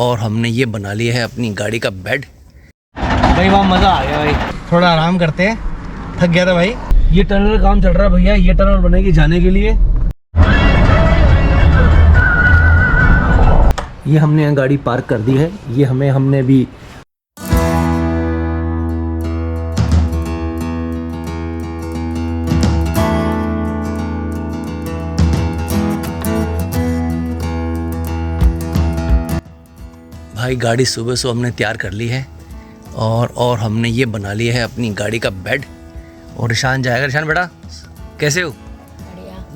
और हमने ये बना लिया है अपनी गाड़ी का बेड। भाई वहाँ मज़ा आ गया भाई, थोड़ा आराम करते हैं, थक गया था भाई। ये टनल का काम चल रहा है भैया, ये टनल बनेगी जाने के लिए। ये हमने यहाँ गाड़ी पार्क कर दी है, ये हमने भी भाई गाड़ी सुबह सुबह हमने तैयार कर ली है और हमने ये बना लिया है अपनी गाड़ी का बेड। और ईशान जाएगा। ईशान बेटा कैसे हो?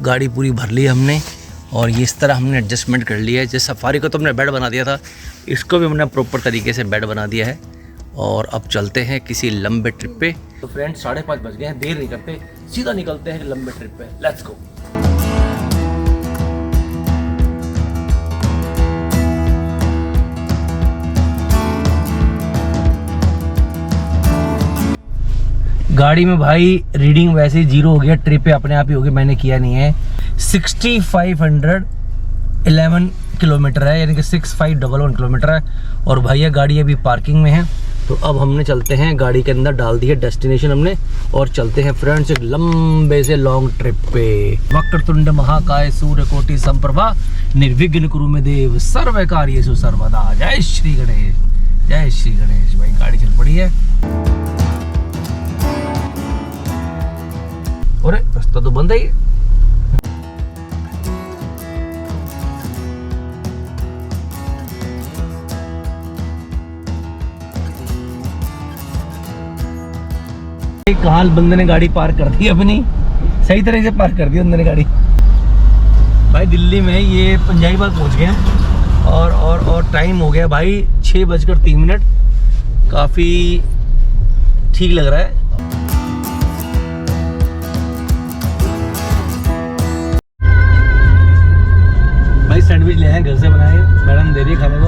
गाड़ी पूरी भर ली हमने और ये इस तरह हमने एडजस्टमेंट कर लिया है। जैसे सफारी को तो हमने बेड बना दिया था, इसको भी हमने प्रॉपर तरीके से बेड बना दिया है। और अब चलते हैं किसी लंबे ट्रिप पे। तो फ्रेंड्स 5:30 बज गए हैं, देर नहीं करते, सीधा निकलते हैं लंबे ट्रिप पे। Let's go. गाड़ी में भाई रीडिंग वैसे ही 0 हो गया, ट्रिप पे अपने आप ही हो गया, मैंने किया नहीं है। 6511 किलोमीटर है, यानी कि 6511 किलोमीटर है। और भैया गाड़ी अभी पार्किंग में है, तो अब हमने चलते हैं, गाड़ी के अंदर डाल दी है डेस्टिनेशन हमने और चलते हैं फ्रेंड्स एक लंबे से लॉन्ग ट्रिप पे। वक्रतुंड महाकाय सूर्यकोटि संप्रभा निर्विघ्न कुरु मे देव सर्व कार्येषु सर्वदा। जय श्री गणेश, जय श्री गणेश। भाई गाड़ी चल पड़ी है। अरे रास्ता तो बंद है ये। कहां बंदे ने गाड़ी पार्क कर दी अपनी, सही तरह से पार्क कर दी बंदे ने गाड़ी। भाई दिल्ली में ये पंजाबी बाग पहुंच गए हैं और टाइम हो गया भाई 6:03। काफी ठीक लग रहा है। भाई सैंडविच ले आए घर से बनाए, मैडम दे रही है खाने को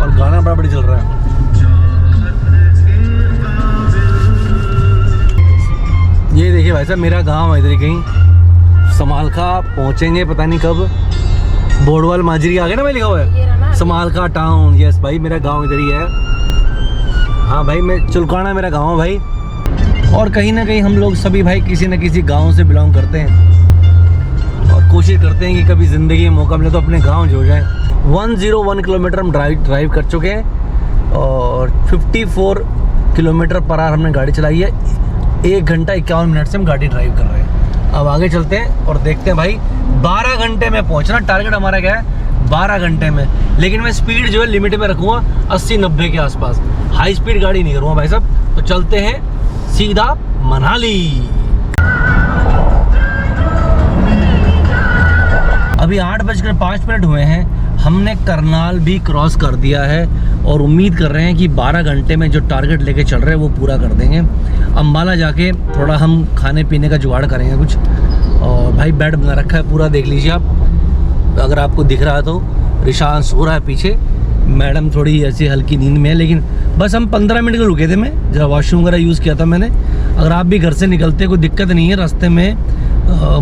और गाना बड़ा बढ़िया चल रहा है। ये देखिए भाई साहब मेरा गांव है इधर ही कहीं, समालखा पहुंचेंगे पता नहीं कब। बोर्डवाल माजरी आ गए ना भाई, लिखा हुआ है समालखा टाउन। यस भाई मेरा गांव इधर ही है। हाँ भाई मैं चुलकाना मेरा गांव है भाई। और कहीं ना कहीं हम लोग सभी भाई किसी न किसी गांव से बिलोंग करते हैं और कोशिश करते हैं कि कभी ज़िंदगी में मौका मिले तो अपने गांव जो जाए। 101 किलोमीटर हम ड्राइव कर चुके हैं और 54 किलोमीटर पर आवर हमने गाड़ी चलाई है। 1 घंटा 51 मिनट से हम गाड़ी ड्राइव कर रहे हैं। अब आगे चलते हैं और देखते हैं भाई 12 घंटे में पहुंचना टारगेट हमारा क्या है, 12 घंटे में। लेकिन मैं स्पीड जो है लिमिट में रखूँगा 80-90 के आसपास, हाई स्पीड गाड़ी नहीं करूँगा भाई साहब। तो चलते हैं सीधा मनाली। अभी 8:05 हुए हैं, हमने करनाल भी क्रॉस कर दिया है और उम्मीद कर रहे हैं कि 12 घंटे में जो टारगेट लेके चल रहे हैं वो पूरा कर देंगे। अम्बाला जाके थोड़ा हम खाने पीने का जुगाड़ करेंगे कुछ। और भाई बेड बना रखा है पूरा, देख लीजिए आप, अगर आपको दिख रहा है तो। ऋषान सो रहा है पीछे, मैडम थोड़ी ऐसी हल्की नींद में है। लेकिन बस हम 15 मिनट के रुके थे, मैं जब वॉशरूम वगैरह यूज़ किया था मैंने। अगर आप भी घर से निकलते कोई दिक्कत नहीं है, रास्ते में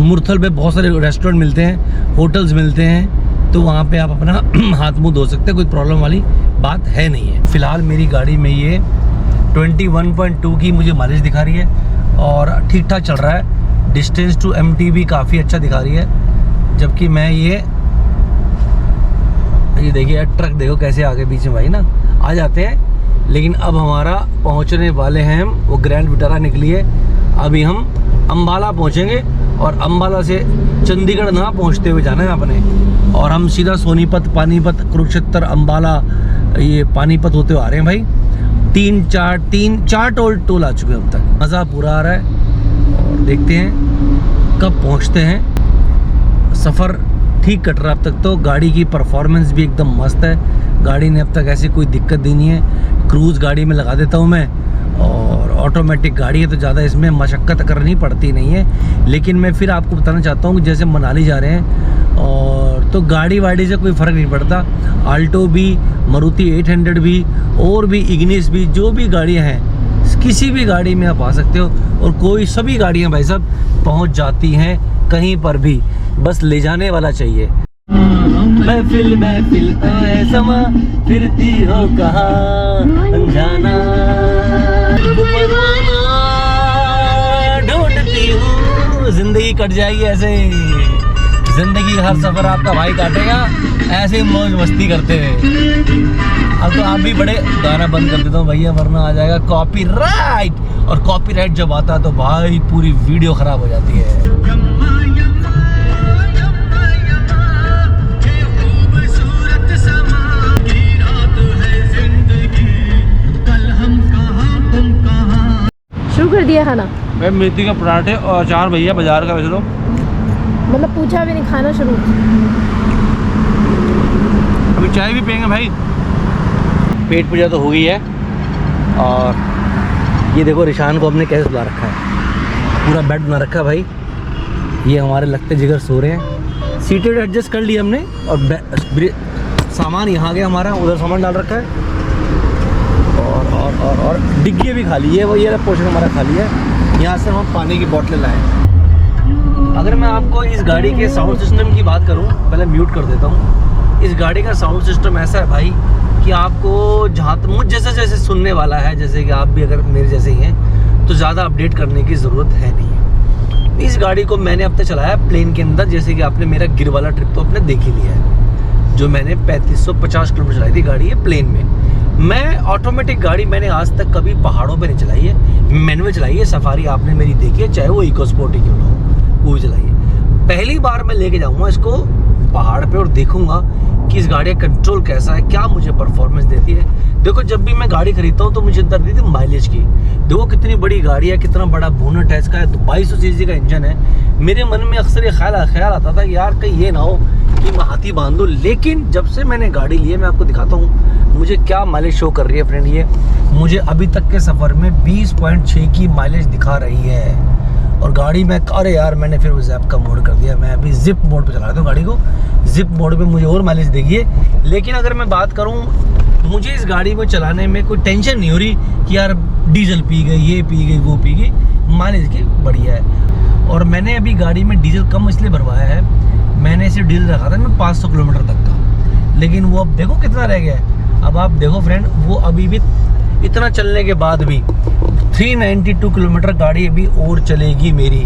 मुरथल पे बहुत सारे रेस्टोरेंट मिलते हैं, होटल्स मिलते हैं, तो वहाँ पे आप अपना हाथ मुंह धो सकते हैं, कोई प्रॉब्लम वाली बात है नहीं है। फ़िलहाल मेरी गाड़ी में ये 21.2 की मुझे माइलेज दिखा रही है और ठीक ठाक चल रहा है। डिस्टेंस टू एमटी भी काफ़ी अच्छा दिखा रही है। जबकि मैं ये देखिए ट्रक देखो कैसे आगे बीच में भाई ना आ जाते हैं। लेकिन अब हमारा पहुँचने वाले हैं हम, वो ग्रैंड विटारा निकली है। अभी हम अम्बाला पहुँचेंगे और अम्बाला से चंडीगढ़ ना पहुँचते हुए जाना है अपने। और हम सीधा सोनीपत, पानीपत, कुरुक्षेत्र, अम्बाला, ये पानीपत होते हुए आ रहे हैं भाई। 3-4 टोल आ चुके हैं अब तक। मज़ा पूरा आ रहा है और देखते हैं कब पहुँचते हैं। सफ़र ठीक कट रहा अब तक तो। गाड़ी की परफॉर्मेंस भी एकदम मस्त है, गाड़ी ने अब तक ऐसी कोई दिक्कत दी नहीं है। क्रूज़ गाड़ी में लगा देता हूँ मैं और ऑटोमेटिक गाड़ी है तो ज़्यादा इसमें मशक्क़त करनी पड़ती नहीं है। लेकिन मैं फिर आपको बताना चाहता हूँ कि जैसे मनाली जा रहे हैं और तो गाड़ी वाड़ी से कोई फ़र्क नहीं पड़ता। आल्टो भी, मारुति 800 भी और भी इग्निस भी, जो भी गाड़ियाँ हैं किसी भी गाड़ी में आप आ सकते हो। और कोई सभी गाड़ियाँ भाई साहब पहुँच जाती हैं कहीं पर भी, बस ले जाने वाला चाहिए। महफिल महफिल आए समा फिरती हो कहाँ अनजाना ढूंढती हूँ। जिंदगी कट जाएगी ऐसे ही, जिंदगी हर सफर आपका भाई काटेगा ऐसे ही मौज मस्ती करते हुए। अब तो आप भी बड़े, गाना बंद कर देता हूँ भैया वरना आ जाएगा कॉपीराइट, और कॉपीराइट जब आता है तो भाई पूरी वीडियो खराब हो जाती है। शुरू कर दिया खाना? भाई मेथी के पराठे और अचार भैया बाजार का, वैसे तो मतलब पूछा भी नहीं, खाना शुरू। अभी चाय भी पियेंगे भाई। पेट पूजा तो हो गई है, और ये देखो रिशान को हमने कैसे सुला रखा है, पूरा बेड बना रखा है भाई। ये हमारे लगते जिगर सो रहे हैं, सीटेड एडजस्ट कर लिया हमने, और सामान यहाँ गया हमारा, उधर सामान डाल रखा है, और डिग्गी भी खाली है, वो ये पोर्शन हमारा खाली है। यहाँ से हम पानी की बोतलें लाए। अगर मैं आपको इस गाड़ी के साउंड सिस्टम की बात करूँ, पहले म्यूट कर देता हूँ। इस गाड़ी का साउंड सिस्टम ऐसा है भाई कि आपको जहाँ तक मुझ जैसे सुनने वाला है, जैसे कि आप भी अगर मेरे जैसे ही हैं, तो ज़्यादा अपडेट करने की ज़रूरत है नहीं। इस गाड़ी को मैंने अब तक चलाया प्लेन के अंदर, जैसे कि आपने मेरा गिर वाला ट्रिप तो आपने देख ही लिया है, जो मैंने 3550 किलोमीटर चलाई थी गाड़ी है प्लेन में। मैं ऑटोमेटिक गाड़ी मैंने आज तक कभी पहाड़ों पे नहीं चलाई है, मैनुअल चलाई है। सफारी आपने मेरी देखी है, चाहे वो इको स्पोर्ट ही क्यों ना हो, वो भी चलाई है। पहली बार मैं लेके जाऊँगा इसको पहाड़ पे और देखूंगा कि इस गाड़ी का कंट्रोल कैसा है, क्या मुझे परफॉर्मेंस देती है। देखो जब भी मैं गाड़ी खरीदता हूँ तो मुझे चिंता रहती थी माइलेज की। देखो कितनी बड़ी गाड़ी है, कितना बड़ा बोनट है इसका, 2200 सीसी का इंजन है। मेरे मन में अक्सर ये ख्याल आता था कि यार कहीं ये ना हो कि मैं हाथी बांध दूँ, लेकिन जब से मैंने गाड़ी ली है, मैं आपको दिखाता हूँ मुझे क्या माइलेज शो कर रही है फ्रेंड। ये मुझे अभी तक के सफ़र में 20.6 की माइलेज दिखा रही है। और गाड़ी में, अरे यार मैंने फिर ज़ैप का मोड कर दिया, मैं अभी जिप मोड पे चला रहा हूँ गाड़ी को। जिप मोड पे मुझे और माइलेज देगी, लेकिन अगर मैं बात करूँ, मुझे इस गाड़ी को चलाने में कोई टेंशन नहीं हो रही कि यार डीजल पी गई, ये पी गई, वो पी गई। माइलेज की बढ़िया है। और मैंने अभी गाड़ी में डीजल कम इसलिए भरवाया है, मैंने इसे डीजल रखा था मैं 500 किलोमीटर तक का, लेकिन वो अब देखो कितना रह गया है। अब आप देखो फ्रेंड, वो अभी भी इतना चलने के बाद भी 392 किलोमीटर गाड़ी अभी और चलेगी मेरी।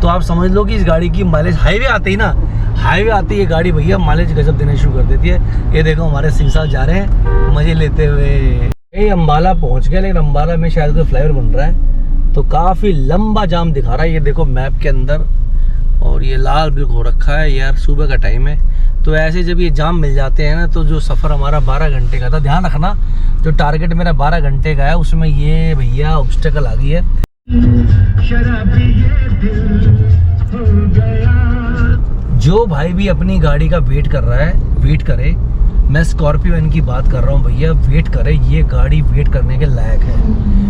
तो आप समझ लो कि इस गाड़ी की माइलेज, हाईवे आते ही ना, हाईवे आती है गाड़ी भैया माइलेज गजब देना शुरू कर देती है। ये देखो हमारे सिंह साहब जा रहे हैं मजे लेते हुए। ये अम्बाला पहुंच गए, लेकिन अम्बाला में शायद कोई फ्लाईओवर बन रहा है, तो काफ़ी लंबा जाम दिखा रहा है। ये देखो मैप के अंदर, और ये लाल बिल्कुल हो रखा है यार, सुबह का टाइम है। तो ऐसे जब ये जाम मिल जाते हैं ना, तो जो सफ़र हमारा 12 घंटे का था, ध्यान रखना जो टारगेट मेरा 12 घंटे का है, उसमें ये भैया ऑब्स्टेकल आ गई है। जो भाई भी अपनी गाड़ी का वेट कर रहा है, वेट करे। मैं स्कॉर्पियो की बात कर रहा हूँ भैया, वेट करे, ये गाड़ी वेट करने के लायक है।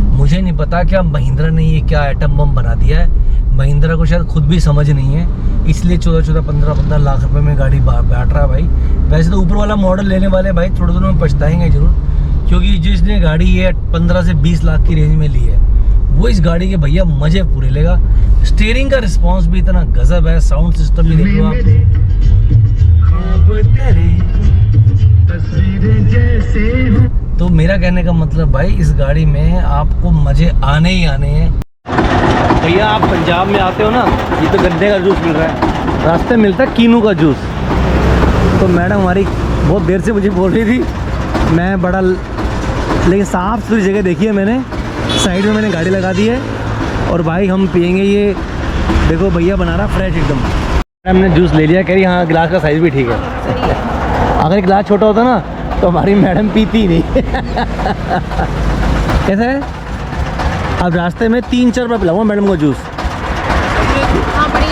मुझे नहीं पता क्या महिंद्रा ने ये क्या आइटम बम बना दिया है, महिंद्रा को शायद खुद भी समझ नहीं है, इसलिए 14-15 लाख रुपए में गाड़ी बैठ रहा है भाई। वैसे तो ऊपर वाला मॉडल लेने वाले भाई थोड़े दिनों में पछताएंगे जरूर, क्योंकि जिसने गाड़ी ये 15 से 20 लाख की रेंज में ली है, वो इस गाड़ी के भैया मजे पूरे लेगा। स्टीयरिंग का रिस्पांस भी इतना गजब है, साउंड सिस्टम भी देख लो आप। तो मेरा कहने का मतलब भाई, इस गाड़ी में आपको मजे आने ही आने हैं। भैया आप पंजाब में आते हो ना, ये तो गन्ने का जूस मिल रहा है, रास्ते में मिलता है कीनू का जूस। तो मैडम हमारी बहुत देर से मुझे बोल रही थी, मैं बड़ा, लेकिन साफ़ सुथरी जगह देखी है मैंने, साइड में मैंने गाड़ी लगा दी है, और भाई हम पियेंगे ये। देखो भैया बना रहा फ्रेश एकदम। हमने जूस ले लिया, कह रही हाँ गिलास का साइज़ भी ठीक है। अगर गिलास छोटा होता ना तो हमारी मैडम पीती नहीं। कैसा है? अब रास्ते में 3-4 बार पिलाऊंगा मैडम को जूस।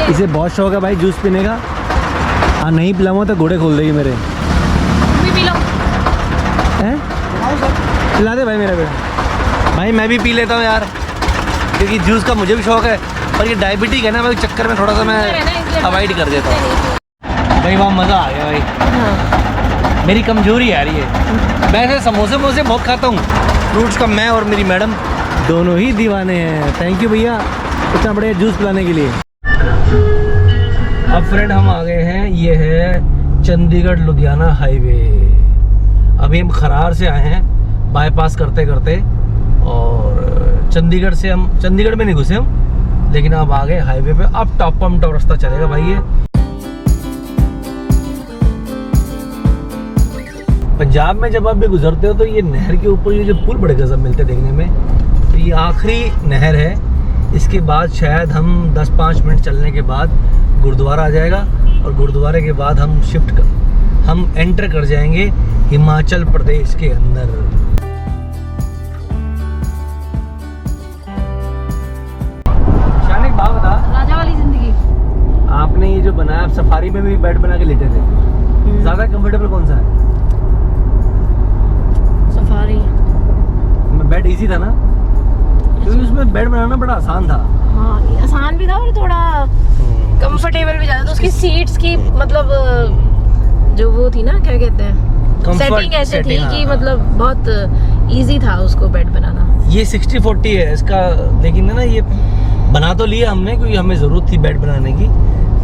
इसे बहुत शौक है भाई जूस पीने का, हाँ नहीं पिलाऊंगा तो घोड़े खोल देगी मेरे। हैं? पिला दे भाई मेरे पे। भाई मैं भी पी लेता हूँ यार, क्योंकि जूस का मुझे भी शौक है, पर ये डायबिटीज है ना, मैं चक्कर में थोड़ा सा मैं अवॉइड कर देता हूँ। भाई वहाँ मज़ा आ गया भाई। हाँ। मेरी कमजोरी है यार ये, वैसे समोसे बहुत खाता हूँ। फ्रूट्स का मैं और मेरी मैडम दोनों ही दीवाने हैं। थैंक यू भैया इतना बढ़िया जूस पिलाने के लिए। अब फ्रेंड हम आ गए हैं, ये है चंडीगढ़ लुधियाना हाईवे। अभी हम खरार से आए हैं बाईपास करते करते, और चंडीगढ़ में नहीं घुसे हम, लेकिन अब आ गए हाईवे पे। अब टॉप रास्ता चलेगा भाई ये। पंजाब में जब आप भी गुजरते हो तो ये नहर के ऊपर ये जो पुल बड़े गजब मिलते हैं देखने में। तो ये आखिरी नहर है, इसके बाद शायद हम 10-5 मिनट चलने के बाद गुरुद्वारा आ जाएगा, और गुरुद्वारे के बाद हम हम एंटर कर जाएंगे हिमाचल प्रदेश के अंदर। शान एक बात बता, राजा वाली जिंदगी। आपने ये जो बनाया, आप सफारी में भी बेड बना के लेटे थे, ज्यादा कंफर्टेबल कौन सा है? सफारी बेड इजी था ना, क्योंकि उसमें बेड बनाना बड़ा आसान था। हाँ, आसान भी था और थोड़ा कंफर्टेबल भी ज्यादा था। उसकी सीट्स की मतलब जो वो थी ना, क्या कहते हैं, सेटिंग ऐसे थी कि मतलब बहुत इजी था उसको बेड बनाना। ये 60-40 है इसका, लेकिन है ना ये बना तो लिया हमने क्योंकि हमें ज़रूरत थी बेड बनाने की।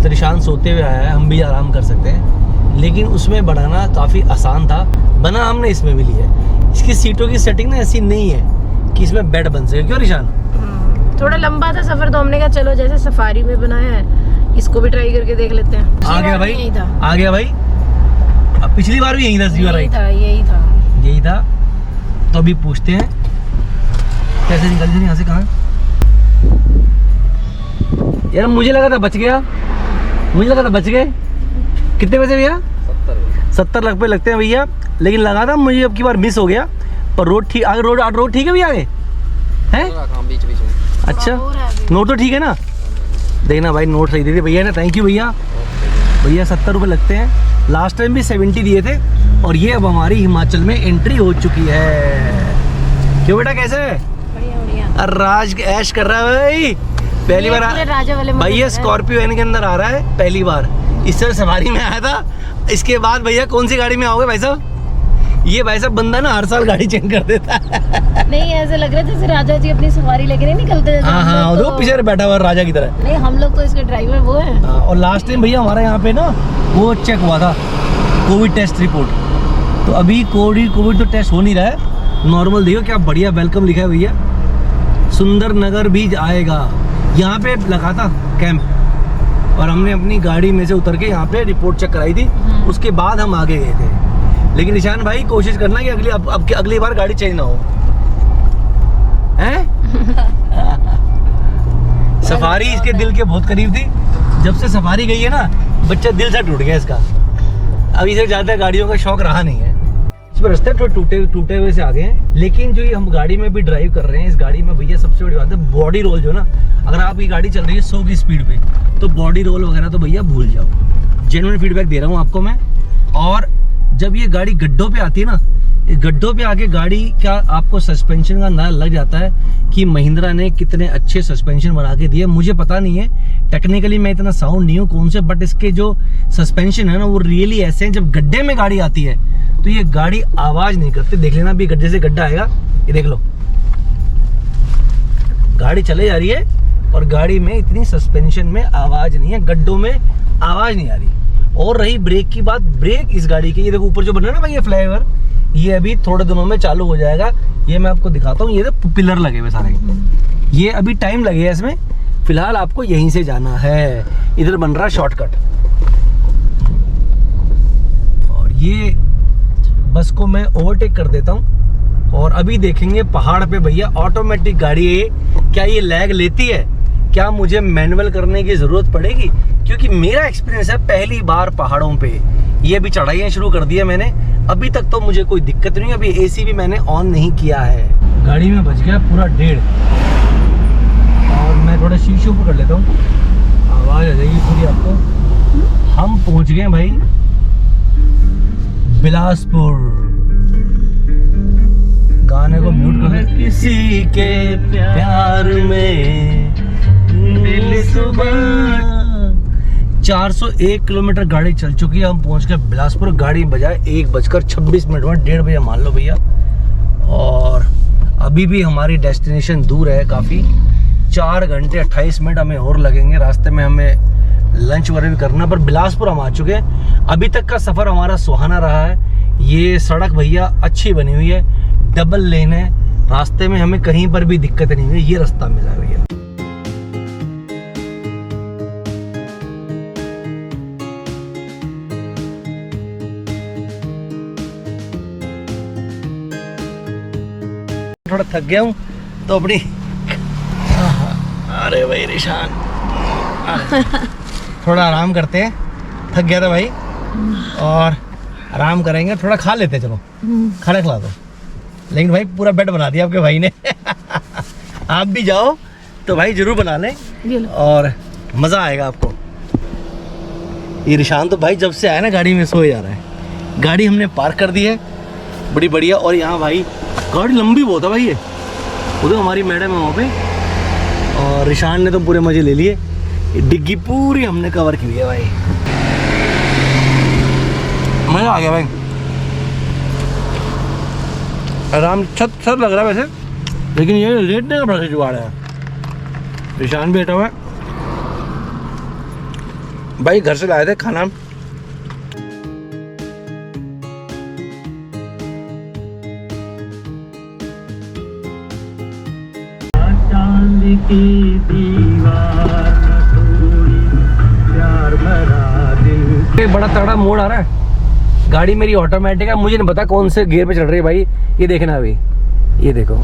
तो निशान सोते हुए आया है, हम भी आराम कर सकते हैं, लेकिन उसमें बनाना काफ़ी आसान था, बना हमने इसमें भी लिया। इसकी सीटों की सेटिंग ना ऐसी नहीं है कि इसमें बेड बन सके, क्यों निशान? थोड़ा लंबा था सफर, तो हमने कहा चलो जैसे सफारी में बनाया है इसको भी ट्राई करके देख लेते हैं। आ गया भाई, आ गया भाई। अब पिछली बार भी यही था, यही था। तो अभी पूछते हैं कैसे निकल जाए यहाँ से। कहाँ यार, मुझे लगा था बच गया, बच गए। कितने पैसे भैया? 70 लाख पे लगते हैं भैया, लेकिन लगा था मुझे अब की बार मिस हो गया। पर रोड ठीक, आगे रोड ठीक है भैया, आगे है बीच में। अच्छा, नोट तो ठीक है ना? देखना भाई, नोट सही दे दिए भैया ने, थैंक यू भैया। भैया 70 रुपये लगते हैं, लास्ट टाइम भी 70 दिए थे। और ये अब हमारी हिमाचल में एंट्री हो चुकी है। क्यों बेटा, कैसे है? बढ़िया। राज ऐश कर रहा है भाई, पहली बार भैया स्कॉर्पियो एन के अंदर आ रहा है, पहली बार। इससे सवारी में आया था, इसके बाद भैया कौन सी गाड़ी में आओगे भाई साहब? ये भाई साहब बंदा ना हर साल गाड़ी चेंज कर देता है। नहीं, ऐसे लग रहा है जैसे राजा जी अपनी सवारी लेके नहीं निकलते। हाँ, वो पीछे बैठा हुआ राजा की तरह। नहीं, हम लोग तो इसके ड्राइवर वो है। और लास्ट टाइम भैया हमारा यहाँ पे ना वो चेक हुआ था, कोविड टेस्ट रिपोर्ट। तो अभी कोविड तो टेस्ट हो नहीं रहा है, नॉर्मल। देखो क्या बढ़िया वेलकम लिखा है भैया। सुंदर नगर भी आएगा, यहाँ पे लगा था कैंप, और हमने अपनी गाड़ी में से उतर के यहाँ पे रिपोर्ट चेक कराई थी। उसके बाद हम आगे गए थे। लेकिन निशान भाई कोशिश करना कि अगली बार गाड़ी चेंज ना हो, हैं? सफारी इसके दिल के बहुत करीब थी। जब से सफारी गई है ना, बच्चा दिल से टूट गया इसका। अभी से ज्यादा गाड़ियों का शौक रहा नहीं है। इस पर रास्ते टूटे हुए से आ गए हैं। लेकिन जो ये हम गाड़ी में भी ड्राइव कर रहे हैं, इस गाड़ी में भैया सबसे बड़ी बात है बॉडी रोल। जो ना, अगर आपकी गाड़ी चल रही है 100 की स्पीड पे, तो बॉडी रोल वगैरह तो भैया भूल जाओ। जेन्युइन फीडबैक दे रहा हूँ आपको मैं। और जब ये गाड़ी गड्ढों पे आती है ना, गड्ढों पे आके गाड़ी का आपको सस्पेंशन का अंदाजा लग जाता है कि महिंद्रा ने कितने अच्छे सस्पेंशन बना के दिए। मुझे पता नहीं है टेक्निकली, मैं इतना साउंड नहीं हूँ कौन से, बट इसके जो सस्पेंशन है ना वो रियली ऐसे हैं। जब गड्ढे में गाड़ी आती है तो ये गाड़ी आवाज नहीं करती। देख लेना, अभी गड्ढे से गड्ढा आएगा, ये देख लो, गाड़ी चले जा रही है और गाड़ी में इतनी सस्पेंशन में आवाज नहीं है, गड्ढों में आवाज नहीं आ रही। और रही ब्रेक की बात, ब्रेक इस गाड़ी की, ये देखो ऊपर जो बना ना भाई ये फ्लाईओवर, ये अभी थोड़े दिनों में चालू हो जाएगा। ये मैं आपको दिखाता हूँ, ये तो पिलर लगे हुए सारे, ये अभी टाइम लगेगा इसमें। फिलहाल आपको यहीं से जाना है, इधर बन रहा है शॉर्टकट। और ये बस को मैं ओवरटेक कर देता हूँ, और अभी देखेंगे पहाड़ पे भैया ऑटोमेटिक गाड़ी है, क्या ये लैग लेती है, क्या मुझे मैनुअल करने की जरूरत पड़ेगी? क्योंकि मेरा एक्सपीरियंस है पहली बार पहाड़ों पे, ये अभी चढ़ाइयाँ शुरू कर दी है मैंने, अभी तक तो मुझे कोई दिक्कत नहीं। अभी एसी भी मैंने ऑन नहीं किया है। गाड़ी में बच गया पूरा 1.5, और मैं थोड़ा शीशे ऊपर कर लेता हूँ, आवाज आ जाएगी पूरी आपको। हम पहुंच गए भाई बिलासपुर। गाने को म्यूट कर दे। किसी के प्यार में दिल सुबह 401 किलोमीटर गाड़ी चल चुकी है। हम पहुंच गए बिलासपुर। गाड़ी बजाए 1:26 में, 1:30 बजे मान लो भैया। और अभी भी हमारी डेस्टिनेशन दूर है काफ़ी, 4 घंटे 28 मिनट हमें और लगेंगे। रास्ते में हमें लंच वगैरह भी करना। पर बिलासपुर हम आ चुके हैं। अभी तक का सफ़र हमारा सुहाना रहा है। ये सड़क भैया अच्छी बनी हुई है, डबल लेन है, रास्ते में हमें कहीं पर भी दिक्कत नहीं हुई। ये रास्ता मिला है भैया। थोड़ा थक गया हूँ तो अपनी अरे भाई रिशान थोड़ा आराम करते हैं। थक गया था भाई और आराम करेंगे। थोड़ा खा लेते हैं, चलो खाना खिला दो। लेकिन भाई पूरा बेड बना दिया आपके भाई ने। आप भी जाओ तो भाई जरूर बना लें और मज़ा आएगा आपको। ये रिशान तो भाई जब से आया ना गाड़ी में सोए जा रहा है। गाड़ी हमने पार्क कर दी है बड़ी बढ़िया। और यहाँ भाई गाड़ी लंबी बहुत है भाई। ये वो तो हमारी मैडम है वहाँ पे। और रिशान ने तो पूरे मज़े ले लिए। डिग्गी पूरी हमने कवर की हुई है भाई। मज़ा आ गया भाई। आराम छत लग रहा है वैसे, लेकिन ये लेटने का बड़ा जुगाड़ है। रिशान भी बैठा हुआ है भाई। घर से लाए थे खाना। की दीवार प्यार भरा दिल। एक बड़ा तगड़ा मोड़ आ रहा है। गाड़ी मेरी ऑटोमेटिक है, मुझे नहीं पता कौन से गियर पे चढ़ रही है भाई। ये देखना अभी, ये देखो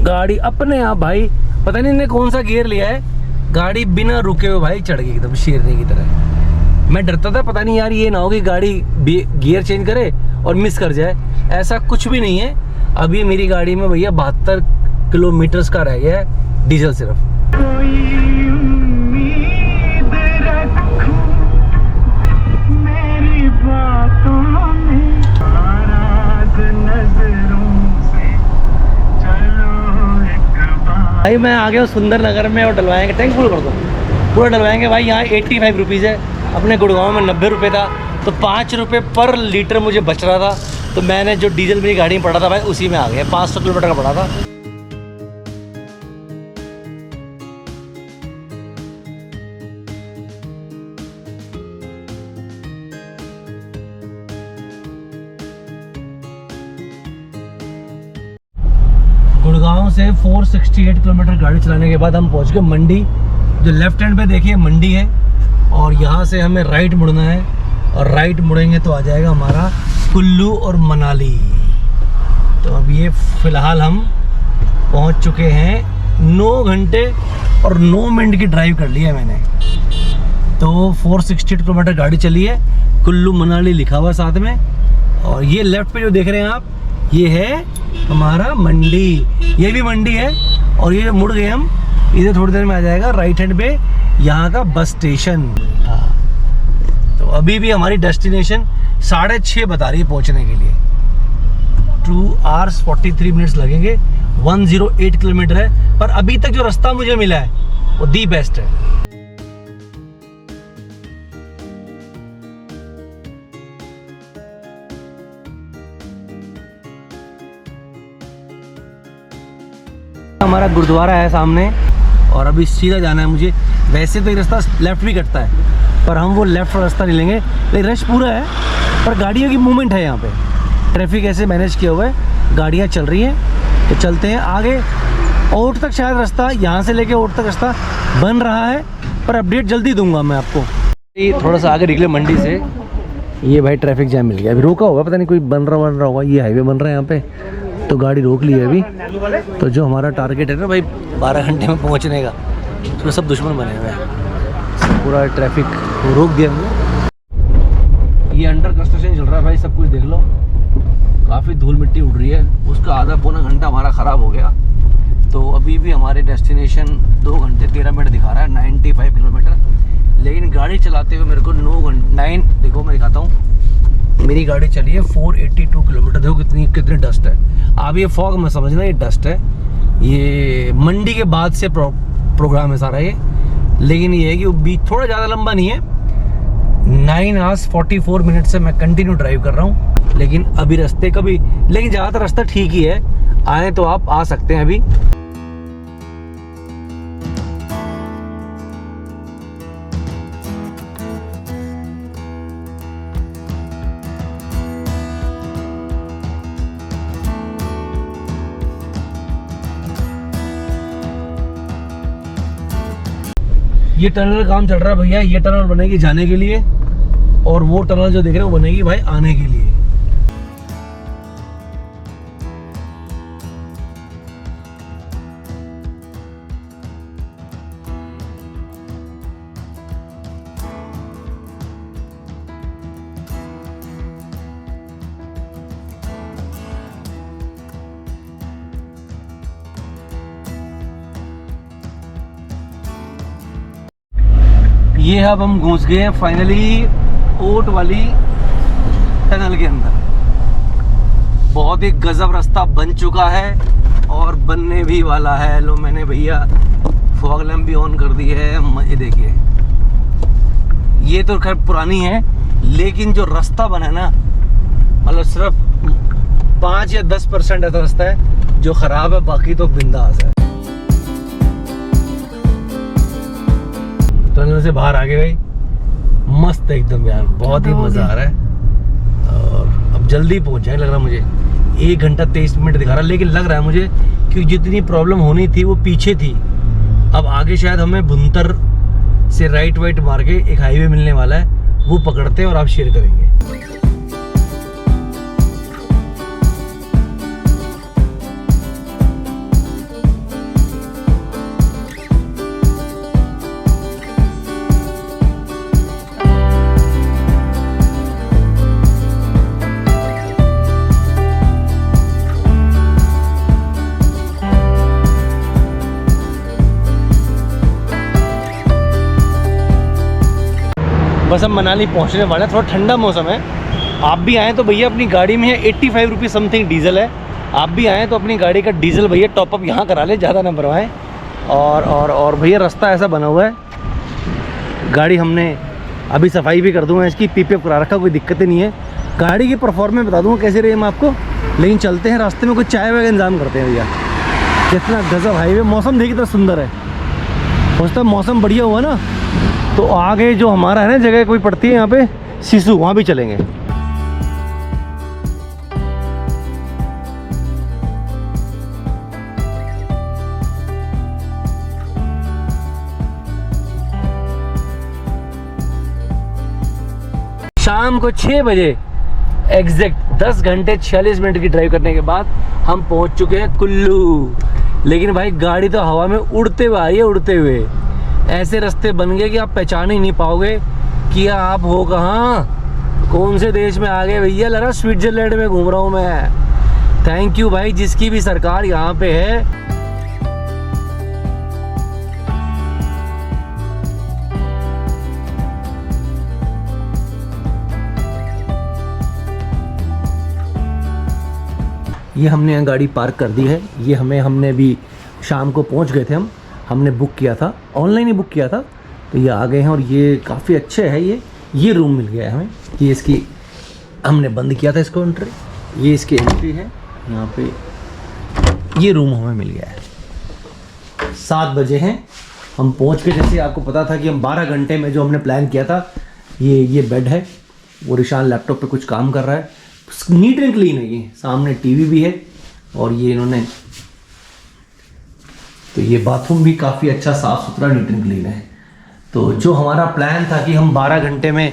गाड़ी अपने आप भाई, पता नहीं इन्हें कौन सा गियर लिया है। गाड़ी बिना रुके हुए भाई चढ़ गई एकदम शेरनी की तरह। मैं डरता था पता नहीं यार ये ना हो कि गाड़ी गियर चेंज करे और मिस कर जाए। ऐसा कुछ भी नहीं है। अभी मेरी गाड़ी में भैया 72 किलोमीटर का रह गया है डीजल सिर्फ। भाई मैं आ गया हूँ सुंदर नगर में और डलवाएंगे। टैंक फुल कर दो, पूरा डलवाएंगे भाई। यहाँ 85 रुपीज़ है, अपने गुड़गांव में 90 रुपये था। तो 5 रुपये पर लीटर मुझे बच रहा था। तो मैंने जो डीजल मेरी गाड़ी में पड़ा था भाई उसी में आ गया। 500 किलोमीटर का पड़ा था। गुड़गांव से 468 किलोमीटर गाड़ी चलाने के बाद हम पहुंच गए मंडी। जो लेफ्ट हैंड पे देखिए मंडी है और यहाँ से हमें राइट मुड़ना है। और राइट मुड़ेंगे तो आ जाएगा हमारा कुल्लू और मनाली। तो अब ये फ़िलहाल हम पहुंच चुके हैं। 9 घंटे और 9 मिनट की ड्राइव कर ली है मैंने। तो 468 किलोमीटर गाड़ी चली है। कुल्लू मनाली लिखा हुआ साथ में। और ये लेफ्ट पे जो देख रहे हैं आप, ये है हमारा मंडी। ये भी मंडी है। और ये मुड़ गए हम, इधर थोड़ी देर में आ जाएगा राइट हैंड पे यहाँ का बस स्टेशन। तो अभी भी हमारी डेस्टिनेशन 6:30 बता रही है पहुँचने के लिए। 2 hours 43 minutes लगेंगे। 108 किलोमीटर है। पर अभी तक जो रास्ता मुझे मिला है वो दी बेस्ट है। हमारा गुरुद्वारा है सामने और अभी सीधा जाना है मुझे। वैसे तो ये रास्ता लेफ्ट भी कटता है पर हम वो लेफ्ट रास्ता नहीं लेंगे। लेकिन रश पूरा है पर गाड़ियों की मूवमेंट है। यहाँ पे ट्रैफिक ऐसे मैनेज किया हुआ है, गाड़ियाँ चल रही हैं तो चलते हैं आगे। ओट तक शायद रास्ता, यहाँ से लेके ओट तक रास्ता बन रहा है पर अपडेट जल्दी दूंगा मैं आपको। थोड़ा सा आगे निकले मंडी से, ये भाई ट्रैफिक जैम मिल गया। अभी रोका होगा, पता नहीं कोई बन रहा होगा। ये हाईवे बन रहा है यहाँ पे तो गाड़ी रोक ली है अभी। तो जो हमारा टारगेट है ना भाई 12 घंटे में पहुंचने का, तो सब दुश्मन बने हुए हैं। पूरा ट्रैफिक रोक दिया हमने। ये अंडर कंस्ट्रक्शन चल रहा है भाई, सब कुछ देख लो। काफ़ी धूल मिट्टी उड़ रही है, उसका आधा पौना घंटा हमारा ख़राब हो गया। तो अभी भी हमारे डेस्टिनेशन 2 घंटे 13 मिनट दिखा रहा है, 95 किलोमीटर। लेकिन गाड़ी चलाते हुए मेरे को 9 देखो मैं दिखाता हूँ। मेरी गाड़ी चली है 482 किलोमीटर। देखो कितनी डस्ट है। अब ये फॉग में समझना ये डस्ट है। ये मंडी के बाद से प्रोग्राम है सारा ये। लेकिन ये है कि वो बीच थोड़ा ज़्यादा लंबा नहीं है। 9 hours 44 मिनट से मैं कंटिन्यू ड्राइव कर रहा हूँ। लेकिन अभी रास्ते का भी, लेकिन ज़्यादातर रास्ता ठीक ही है। आए तो आप आ सकते हैं अभी। ये टनल का काम चल रहा है भैया। ये टनल बनेगी जाने के लिए और वो टनल जो देख रहे हो वो बनेगी भाई आने के लिए। ये अब हम घुस गए हैं फाइनली ओट वाली टनल के अंदर। बहुत ही गजब रास्ता बन चुका है और बनने भी वाला है। लो मैंने भैया फॉग लैम्प भी ऑन कर दी है। ये देखिए, ये तो खैर पुरानी है लेकिन जो रास्ता बना है ना, मतलब सिर्फ 5 या 10% ऐसा रास्ता है जो खराब है, बाकी तो बिंदास है। टनल से बाहर आ गए भाई, मस्त एकदम यार, बहुत ही मजा आ रहा है। और अब जल्दी पहुंच जाए लग रहा मुझे। 1 घंटा 23 मिनट दिखा रहा, लेकिन लग रहा है मुझे कि जितनी प्रॉब्लम होनी थी वो पीछे थी। अब आगे शायद हमें भुंतर से राइट वाइट मार के एक हाईवे मिलने वाला है, वो पकड़ते हैं और आप शेयर करेंगे। बस हम मनाली पहुंचने वाले हैं। थोड़ा ठंडा मौसम है। आप भी आएँ तो भैया अपनी गाड़ी में है 85 रुपये समथिंग डीजल है। आप भी आएँ तो अपनी गाड़ी का डीजल भैया टॉपअप यहाँ करा ले, ज़्यादा ना भरवाएँ। और भैया रास्ता ऐसा बना हुआ है, गाड़ी हमने अभी सफाई भी कर दूँगा इसकी, पीपीएफ करा रखा, कोई दिक्कत नहीं है। गाड़ी की परफॉर्मेंस बता दूँगा कैसे रही हम आपको, लेकिन चलते हैं रास्ते में कुछ चाय वाय का इंतजाम करते हैं भैया। कितना गजब हाईवे, मौसम देखिए कितना सुंदर है। उसका मौसम बढ़िया हुआ ना तो आगे जो हमारा है ना जगह कोई पड़ती है यहाँ पे सिसु, वहाँ भी चलेंगे। शाम को 6 बजे एग्जैक्ट 10 घंटे 46 मिनट की ड्राइव करने के बाद हम पहुंच चुके हैं कुल्लू। लेकिन भाई गाड़ी तो हवा में उड़ते हुए आ रही है, उड़ते हुए। ऐसे रास्ते बन गए कि आप पहचान ही नहीं पाओगे कि आप हो कहाँ, कौन से देश में आ गए भैया। लग रहा स्विट्जरलैंड में घूम रहा हूँ मैं। थैंक यू भाई जिसकी भी सरकार यहाँ पे है। ये हमने यहाँ गाड़ी पार्क कर दी है। ये हमने भी शाम को पहुँच गए थे, हमने बुक किया था, ऑनलाइन ही बुक किया था, तो ये आ गए हैं। और ये काफ़ी अच्छे है। ये रूम मिल गया है हमें। ये इसकी हमने बंद किया था इसको एंट्री, ये इसकी एंट्री है यहाँ पे। ये रूम हमें मिल गया है। 7 बजे हैं, हम पहुँच के, जैसे आपको पता था कि हम 12 घंटे में जो हमने प्लान किया था, ये बेड है। वो रिशान लैपटॉप पे कुछ काम कर रहा है, नीट एंड क्लीन है। ये सामने टीवी भी है और ये इन्होंने, तो ये बाथरूम भी काफ़ी अच्छा साफ़ सुथरा नीट एंड क्लीन है। तो जो हमारा प्लान था कि हम 12 घंटे में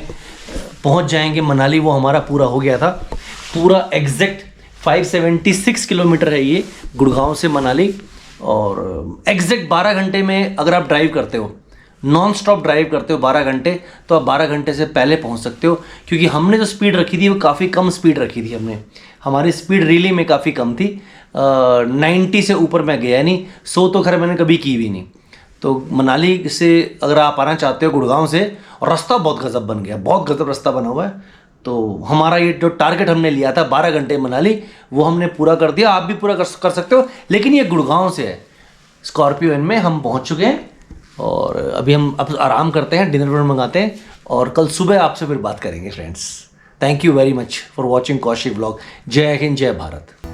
पहुंच जाएंगे मनाली, वो हमारा पूरा हो गया था। पूरा एग्जैक्ट 576 किलोमीटर है ये गुड़गांव से मनाली। और एग्जैक्ट 12 घंटे में अगर आप ड्राइव करते हो, नॉन स्टॉप ड्राइव करते हो 12 घंटे, तो आप 12 घंटे से पहले पहुंच सकते हो। क्योंकि हमने जो स्पीड रखी थी वो काफ़ी कम स्पीड रखी थी हमने। हमारी स्पीड रियली में काफ़ी कम थी, 90 से ऊपर मैं गया नहीं। 100 तो खैर मैंने कभी की भी नहीं। तो मनाली से अगर आप आना चाहते हो गुड़गांव से, और रास्ता बहुत गजब बन गया, बहुत गजब रास्ता बना हुआ है। तो हमारा ये जो टारगेट हमने लिया था 12 घंटे मनाली, वो हमने पूरा कर दिया। आप भी पूरा कर सकते हो। लेकिन ये गुड़गांव से है, स्कॉर्पियो इन में हम पहुंच चुके हैं। और अभी हम अब आराम करते हैं, डिनर मंगाते हैं और कल सुबह आपसे फिर बात करेंगे friends. Thank you very much for watching Kaushik vlog. जय हिंद, जय भारत।